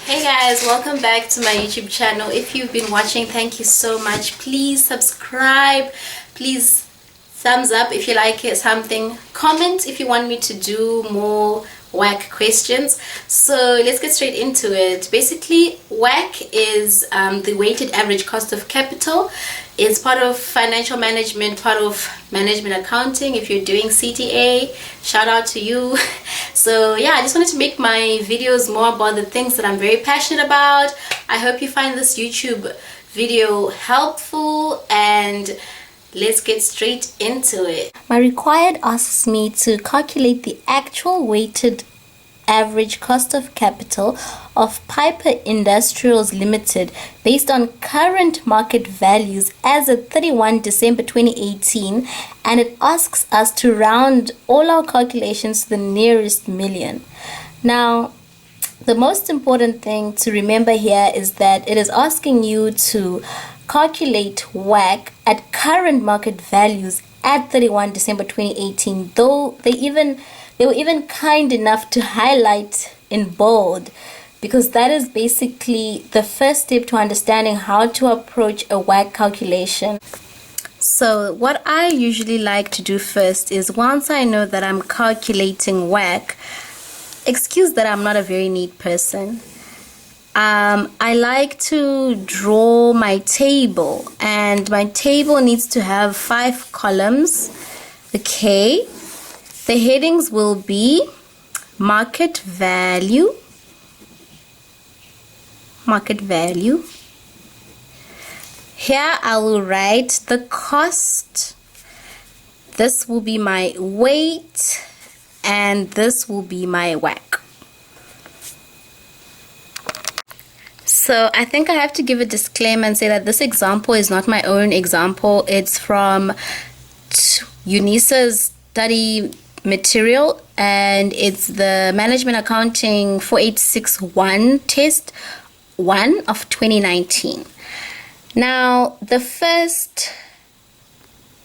Hey guys, welcome back to my YouTube channel. If you've been watching, thank you so much. Please subscribe, please thumbs up if you like something, comment if you want me to do more WACC questions. So let's get straight into it. Basically, WACC is the weighted average cost of capital. It's part of financial management, part of management accounting. If you're doing CTA, shout out to you. So yeah, I just wanted to make my videos more about the things that I'm very passionate about. I hope you find this YouTube video helpful, and let's get straight into it. My required asks me to calculate the actual weighted average cost of capital of Piper Industrials Limited based on current market values as of 31 December 2018, and it asks us to round all our calculations to the nearest million. Now, the most important thing to remember here is that it is asking you to calculate WACC at current market values at 31 December 2018, though they were even kind enough to highlight in bold, because that is basically the first step to understanding how to approach a WACC calculation. So what I usually like to do first is, once I know that I'm calculating WACC, excuse that I'm not a very neat person, I like to draw my table, and my table needs to have 5 columns. Okay, the headings will be market value, here I will write the cost, this will be my weight, and this will be my WACC. So I think I have to give a disclaimer and say that this example is not my own example. It's from UNISA's study material, and it's the Management Accounting 4861 test 1 of 2019. Now, the first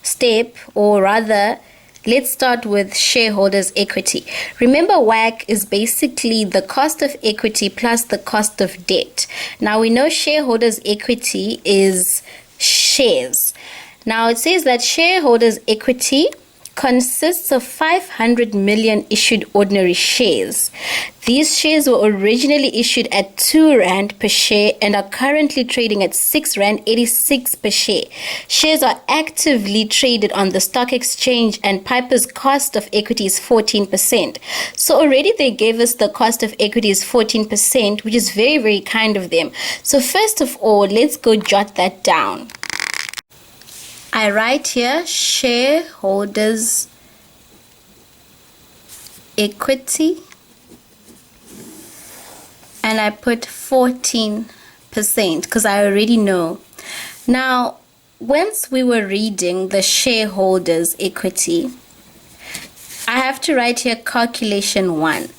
step, or rather, let's start with shareholders equity. Remember, WACC is basically the cost of equity plus the cost of debt. Now, we know shareholders equity is shares. Now, it says that shareholders equity consists of 500 million issued ordinary shares. These shares were originally issued at 2 Rand per share and are currently trading at 6 Rand 86 per share. Shares are actively traded on the stock exchange, and Piper's cost of equity is 14%. So already they gave us the cost of equity is 14%, which is very, very kind of them. So first of all, let's go jot that down. I write here shareholders equity, and I put 14% because I already know. Now, once we were reading the shareholders equity, I have to write here calculation 1.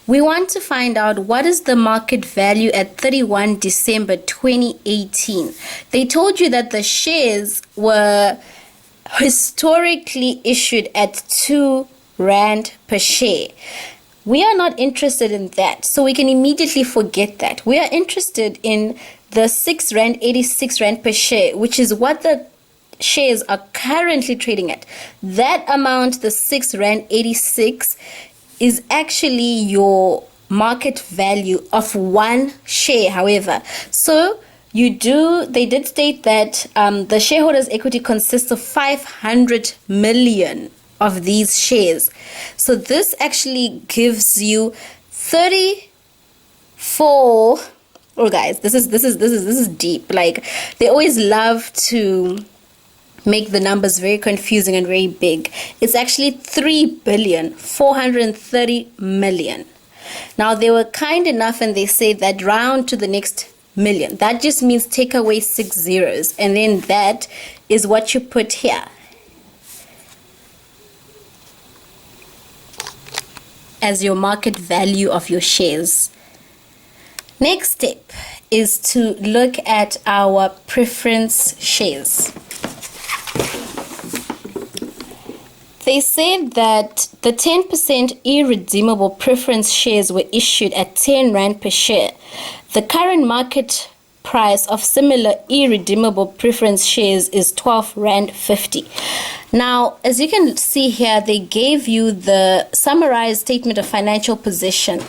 We want to find out what is the market value at 31 December 2018. They told you that the shares were historically issued at 2 Rand per share. We are not interested in that, so we can immediately forget that. We are interested in the 6 Rand 86 Rand per share, which is what the shares are currently trading at. That amount, the 6 Rand 86, is actually your market value of one share, however. So they did state that the shareholders equity consists of 500 million of these shares. So this actually gives you 34. Oh guys, this is deep. Like, they always love to make the numbers very confusing and very big. It's actually 3,430,000,000. Now, they were kind enough and they say that round to the next million. That just means take away 6 zeros, and then that is what you put here as your market value of your shares. Next step is to look at our preference shares. They said that the 10% irredeemable preference shares were issued at 10 Rand per share. The current market price of similar irredeemable preference shares is 12 Rand 50. Now, as you can see here, they gave you the summarized statement of financial position.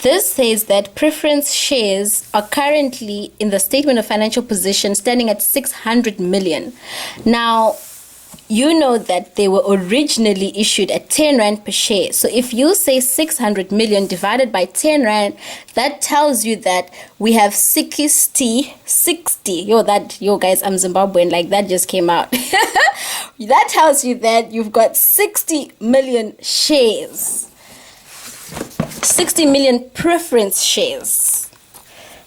This says that preference shares are currently in the statement of financial position standing at 600 million. Now, you know that they were originally issued at 10 Rand per share. So if you say 600 million divided by 10 Rand, that tells you that we have 60. Yo guys, I'm Zimbabwean, like that just came out. That tells you that you've got 60 million shares. 60 million preference shares.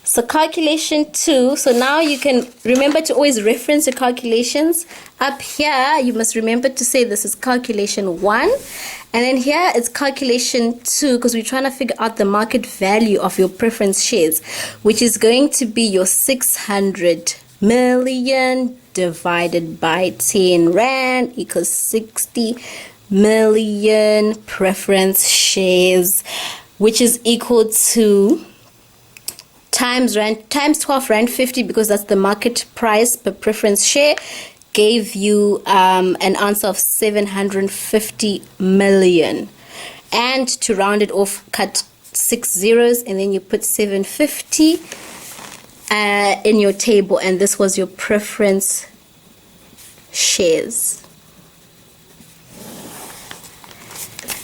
So calculation 2, so now you can remember to always reference your calculations. Up here, you must remember to say this is calculation 1. And then here it's calculation 2 because we're trying to figure out the market value of your preference shares, which is going to be your 600 million divided by 10 Rand equals 60 million preference shares, which is equal to times 12 Rand 50, because that's the market price per preference share, gave you an answer of 750 million. And to round it off, cut 6 zeros and then you put 750 in your table, and this was your preference shares.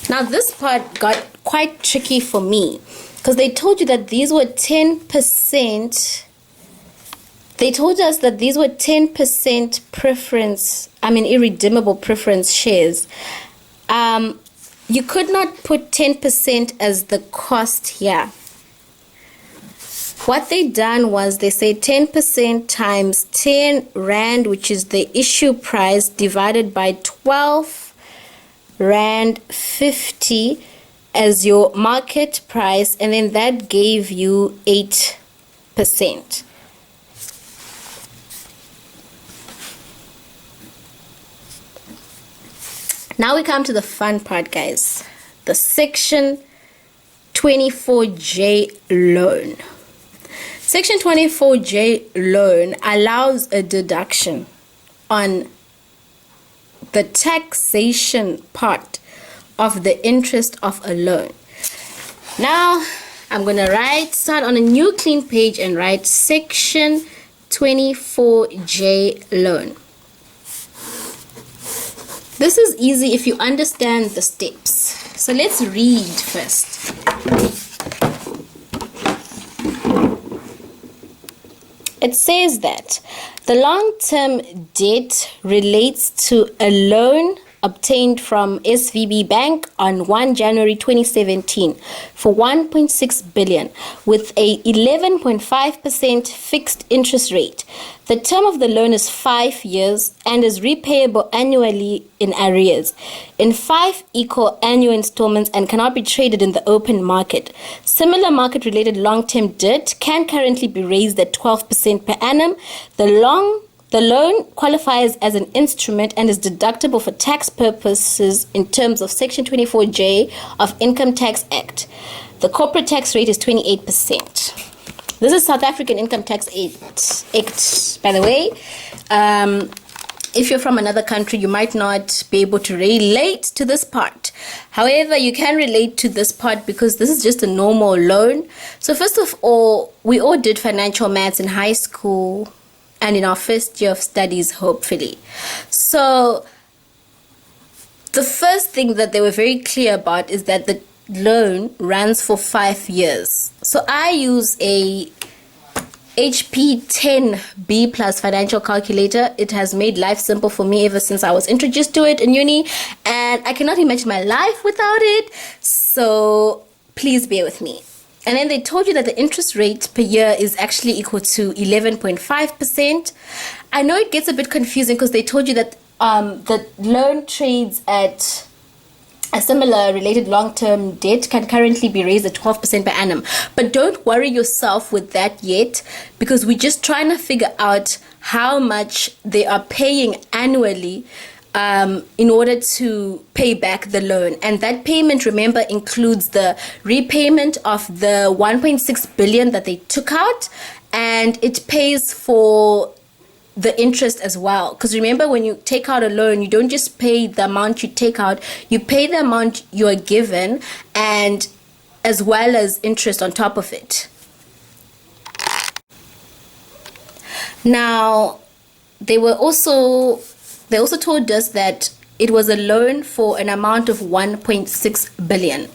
Now this part got quite tricky for me, because they told you that these were 10%. They told us that these were 10% irredeemable preference shares. You could not put 10% as the cost here. What they done was they say 10% times 10 Rand, which is the issue price, divided by 12 Rand 50 as your market price, and then that gave you 8%. Now we come to the fun part, guys. The Section 24J loan. Section 24J loan allows a deduction on the taxation part of the interest of a loan. Now I'm gonna start on a new clean page and write Section 24J loan. This is easy if you understand the steps. So let's read first. It says that the long-term debt relates to a loan obtained from SVB Bank on 1 January 2017 for 1.6 billion with a 11.5% fixed interest rate. The term of the loan is 5 years and is repayable annually in arrears in 5 equal annual installments and cannot be traded in the open market. Similar market-related long-term debt can currently be raised at 12% per annum. The loan qualifies as an instrument and is deductible for tax purposes in terms of Section 24J of Income Tax Act. The corporate tax rate is 28%. This is South African Income Tax Act, by the way. If you're from another country, you might not be able to relate to this part. However, you can relate to this part because this is just a normal loan. So first of all, we all did financial maths in high school and in our first year of studies, hopefully. So the first thing that they were very clear about is that the loan runs for 5 years. So I use a HP 10B plus financial calculator. It has made life simple for me ever since I was introduced to it in uni, and I cannot imagine my life without it. So please bear with me. And then they told you that the interest rate per year is actually equal to 11.5%. I know it gets a bit confusing because they told you that the loan trades at a similar related long-term debt can currently be raised at 12% per annum. But don't worry yourself with that yet, because we're just trying to figure out how much they are paying annually in order to pay back the loan. And that payment, remember, includes the repayment of the 1.6 billion that they took out, and it pays for the interest as well. Because remember, when you take out a loan, you don't just pay the amount you take out, you pay the amount you are given, and as well as interest on top of it. Now, they also told us that it was a loan for an amount of 1.6 billion.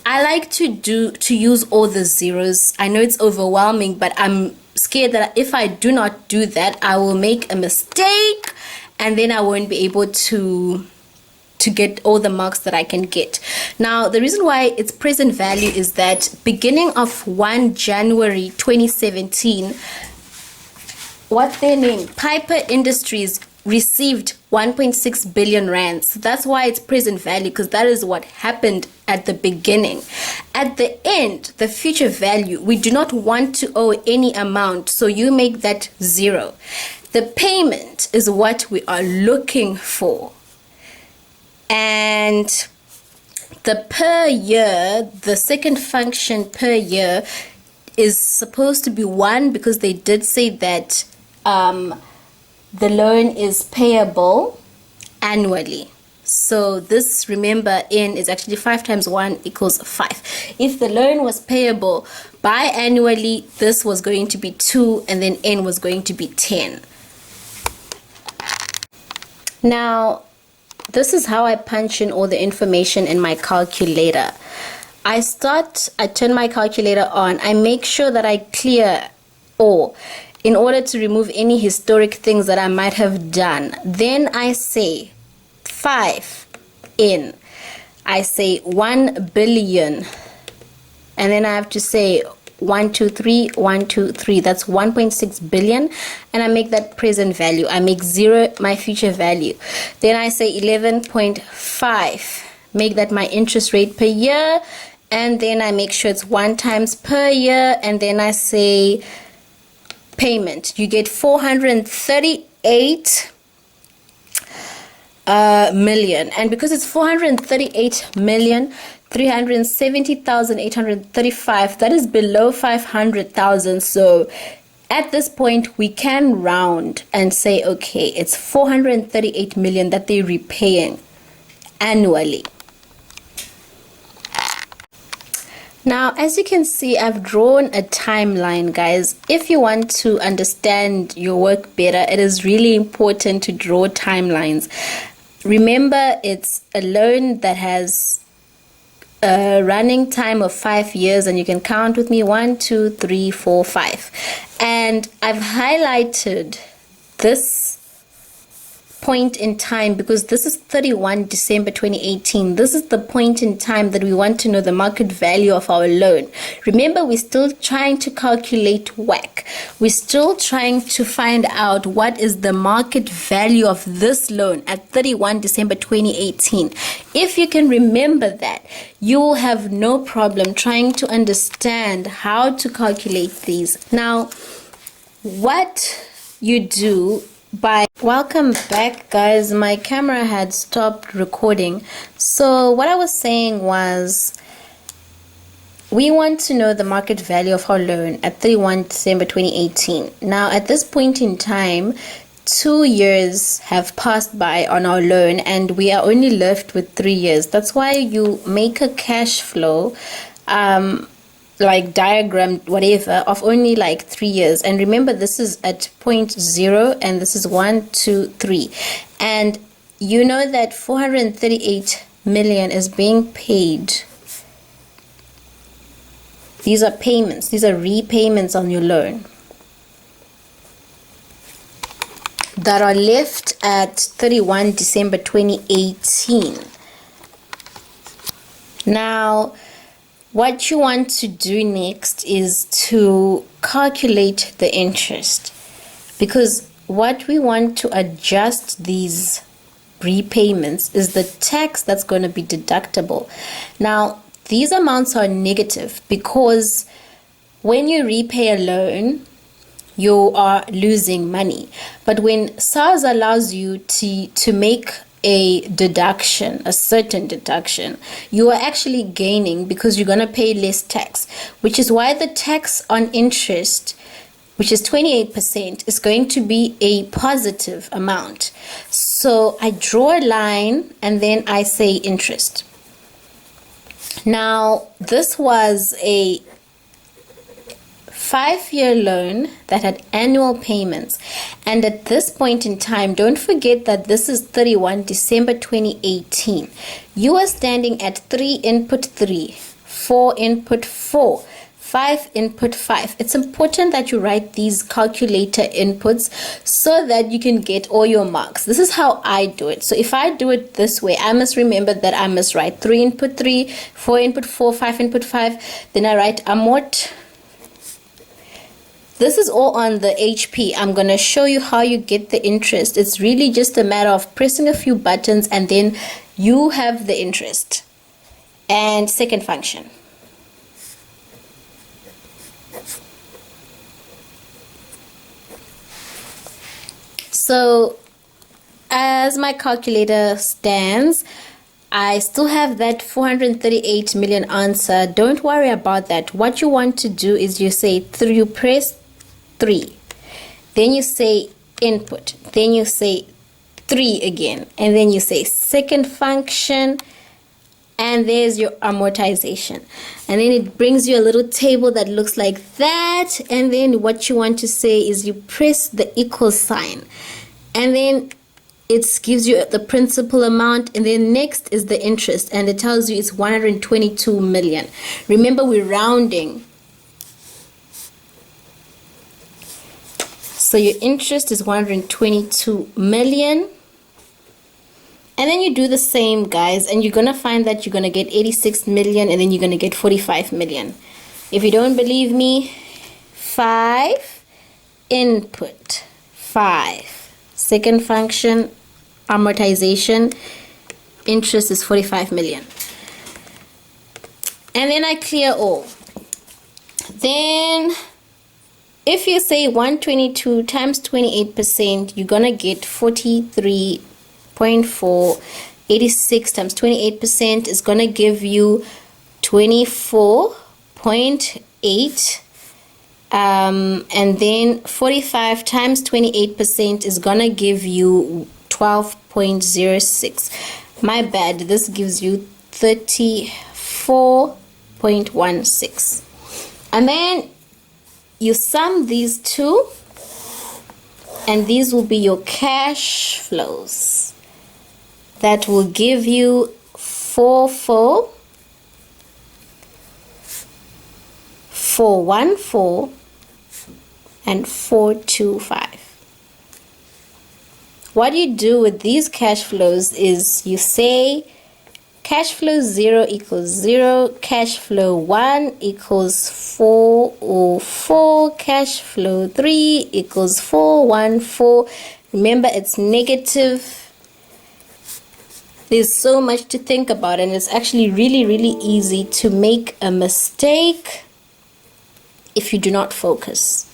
I like to use all the zeros. I know it's overwhelming, but I'm scared that if I do not do that, I will make a mistake and then I won't be able to get all the marks that I can get. Now, the reason why it's present value is that beginning of 1 January 2017, what's their name? Piper Industries received 1.6 billion rands. So that's why it's present value, because that is what happened at the beginning. At the end, the future value, we do not want to owe any amount, so you make that 0. The payment is what we are looking for. And the per year, the second function per year, is supposed to be 1, because they did say that the loan is payable annually. So this, remember, N is actually 5 times 1 equals 5. If the loan was payable biannually, this was going to be 2, and then N was going to be 10. Now, this is how I punch in all the information in my calculator. I turn my calculator on. I make sure that I clear all in order to remove any historic things that I might have done. Then I say 5 in. I say 1 billion. And then I have to say 1, 2, 3, 1, 2, 3. That's 1.6 billion. And I make that present value. I make 0 my future value. Then I say 11.5. Make that my interest rate per year. And then I make sure it's 1 times per year. And then I say payment. You get 438 million. And because it's 438,370,835, that is below 500,000. So at this point, we can round and say, okay, it's 438 million that they're repaying annually. Now, as you can see, I've drawn a timeline, guys. If you want to understand your work better, it is really important to draw timelines. Remember, it's a loan that has a running time of 5 years, and you can count with me: 1, 2, 3, 4, 5. And I've highlighted this point in time because this is 31 December 2018. This is the point in time that we want to know the market value of our loan. Remember, we're still trying to calculate WACC. We're still trying to find out what is the market value of this loan at 31 December 2018. If you can remember that, you will have no problem trying to understand how to calculate these. Now, what you do welcome back, guys. My camera had stopped recording. So what I was saying was, we want to know the market value of our loan at 31 December 2018. Now, at this point in time, 2 years have passed by on our loan and we are only left with 3 years. That's why you make a cash flow like diagram, whatever, of only like 3 years. And remember, this is at point 0 and this is 1, 2, 3. And you know that 438 million is being paid. These are payments. These are repayments on your loan that are left at 31 December 2018. Now, what you want to do next is to calculate the interest, because what we want to adjust these repayments is the tax that's going to be deductible. Now, these amounts are negative because when you repay a loan, you are losing money. But when SARS allows you to make a deduction, a certain deduction, you are actually gaining because you're going to pay less tax, which is why the tax on interest, which is 28%, is going to be a positive amount. So I draw a line and then I say interest. Now, this was a 5-year loan that had annual payments, and at this point in time, don't forget that this is 31 December 2018. You are standing at 3 input 3, 4 input 4, 5 input 5. It's important that you write these calculator inputs so that you can get all your marks. This is how I do it. So if I do it this way, I must remember that I must write 3 input 3, 4 input 4, 5 input 5. Then I write amort. This is all on the HP. I'm going to show you how you get the interest. It's really just a matter of pressing a few buttons and then you have the interest. And second function. So as my calculator stands, I still have that 438 million answer. Don't worry about that. What you want to do is you press 3, then you say input, then you say 3 again, and then you say second function, and there's your amortization. And then it brings you a little table that looks like that, and then what you want to say is you press the equal sign, and then it gives you the principal amount, and then next is the interest, and it tells you it's 122 million. Remember, we're rounding. So your interest is 122 million. And then you do the same, guys, and you're going to find that you're going to get 86 million, and then you're going to get 45 million. If you don't believe me, 5 input 5. Second function, amortization, interest is 45 million. And then I clear all. Then if you say 122 times 28%, you're gonna get 43.4. 86 times 28% is gonna give you 24.8. And then 45 times 28% is gonna give you 12.06. My bad, this gives you 34.16. And then you sum these two, and these will be your cash flows. That will give you 414 and 425. What you do with these cash flows is you say cash flow 0 equals 0, cash flow 1 equals 404, cash flow 3 equals 414. Remember, it's negative. There's so much to think about, and it's actually really, really easy to make a mistake if you do not focus.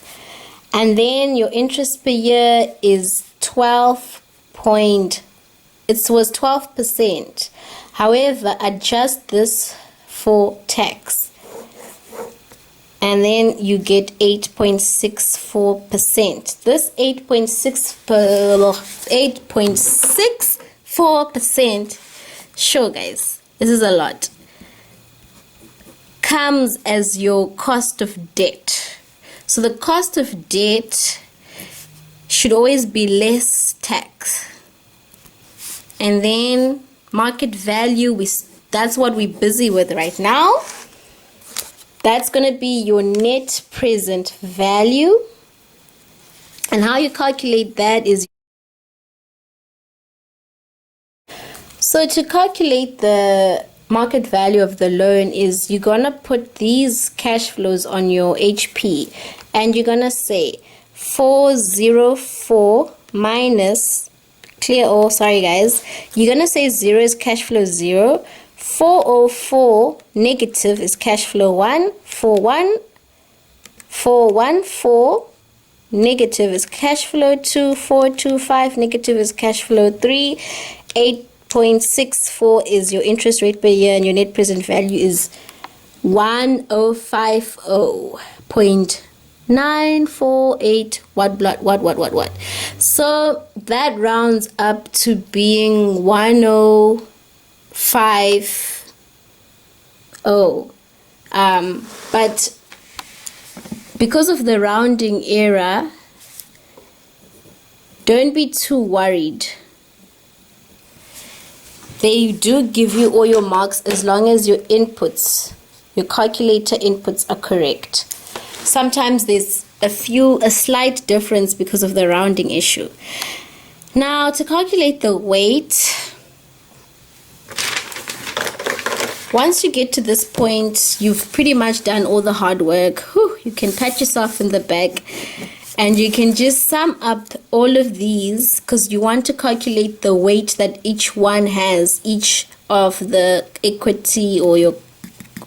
And then your interest per year is 12%. However, adjust this for tax, and then you get 8.64%. This 8.64%, sure guys, this is a lot, comes as your cost of debt. So the cost of debt should always be less tax. And then market value, that's what we're busy with right now. That's going to be your net present value. And how you calculate that is, so to calculate the market value of the loan is you're going to put these cash flows on your HP, and you're going to say 404 minus, clear all, sorry guys, you're going to say 0 is cash flow 0, 404 negative is cash flow 1, 414 negative is cash flow 2, 425, negative is cash flow 3, 8.64 is your interest rate per year, and your net present value is 1050.948 what. So that rounds up to being 1050. But because of the rounding error, don't be too worried. They do give you all your marks as long as your inputs, your calculator inputs, are correct. Sometimes there's a slight difference because of the rounding issue. Now, to calculate the weight, once you get to this point, you've pretty much done all the hard work. Whew, you can pat yourself in the back, and you can just sum up all of these, because you want to calculate the weight that each one has, each of the equity or your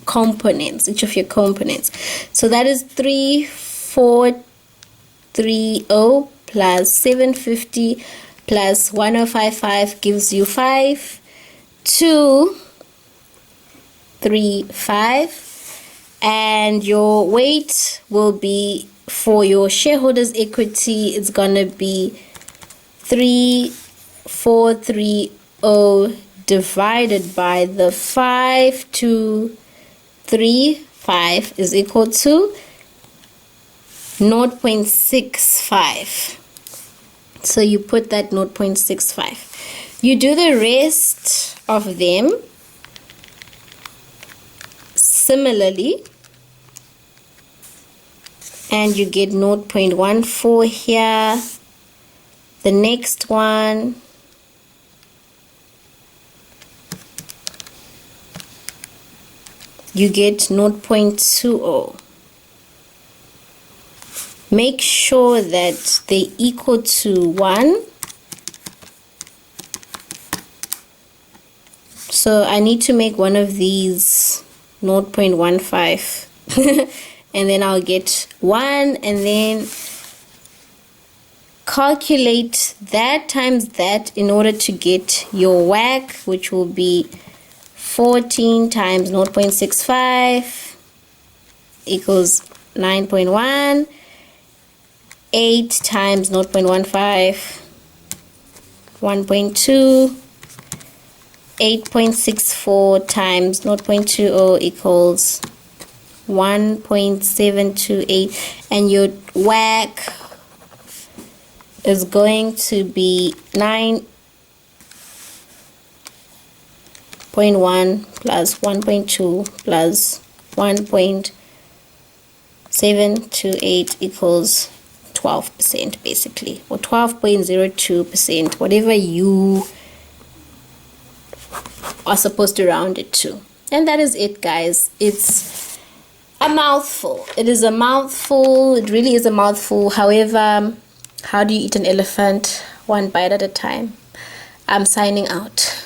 components, each of your components. So that is 3430 plus 750 plus 1055 gives you 5235, and your weight will be, for your shareholders equity, it's gonna be 3430 divided by the 5235 is equal to 0.65. So you put that 0.65. You do the rest of them similarly, and you get 0.14 here. The next one, you get 0.20. Make sure that they equal to 1. So I need to make one of these 0.15 and then I'll get 1, and then calculate that times that in order to get your WACC, which will be 14 times 0.65 equals 9.1. 8 times 0.15, 1.2. 8.64 times 0.20 equals 1.728, and your WACC is going to be 9.1 plus 1.2 plus 1.728 equals 12% basically, or 12.02%, whatever you are supposed to round it to. And that is it, guys. It's a mouthful. It is a mouthful. It really is a mouthful. However, how do you eat an elephant? One bite at a time. I'm signing out.